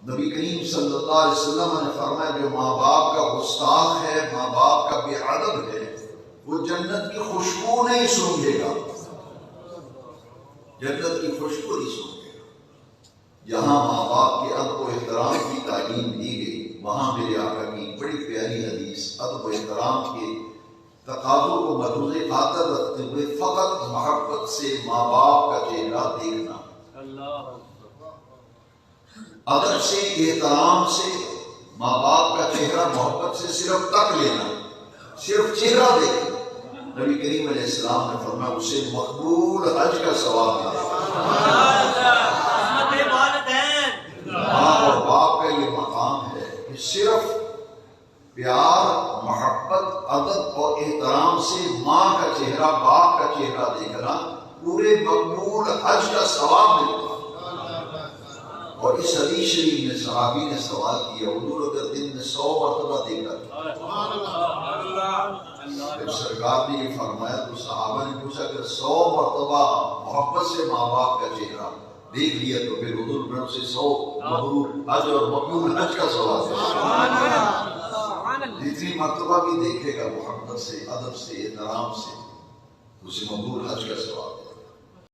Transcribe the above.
نبی کریم صلی اللہ علیہ وسلم نے فرمایا جو ماں باپ کا گستاخ ہے، ماں باپ کا بے ادب ہے، وہ جنت کی خوشبو نہیں سونگھے گا، جنت کی خوشبو نہیں سونگھے گا۔ یہاں ماں باپ کے ادب و احترام کی تعلیم دی گئی، وہاں میرے آقا کی بڑی پیاری حدیث ادب و احترام کے تقاضوں کو ملحوظ خاطر رکھتے ہوئے فقط محبت سے ماں باپ کا چہرہ دیکھنا، ادب سے احترام سے ماں باپ کا چہرہ محبت سے صرف تک لینا، صرف چہرہ دیکھنا۔ نبی کریم علیہ السلام نے فرمایا اسے مقبول حج کا ثواب ملے گا۔ ماں اور باپ کا یہ مقام ہے کہ صرف پیار، محبت، ادب اور احترام سے ماں کا چہرہ، باپ کا چہرہ دیکھنا پورے مقبول حج کا ثواب ملتا ہے۔ اور اس حدیث شریف میں صحابی نے سوال کیا حضور اگر دن میں 100 مرتبہ دیکھا جب سرکار نے یہ فرمایا تو صحابہ نے پوچھا کہ 100 مرتبہ محبت سے ماں باپ کا چہرہ دیکھ لیا تو پھر حضور برم سے 100 مبرور حج اور مقبول حج کا ثواب ہے۔ جتنی مرتبہ بھی دیکھے گا محبت سے، ادب سے، احترام سے، اسے مقبول حج کا ثواب ہے۔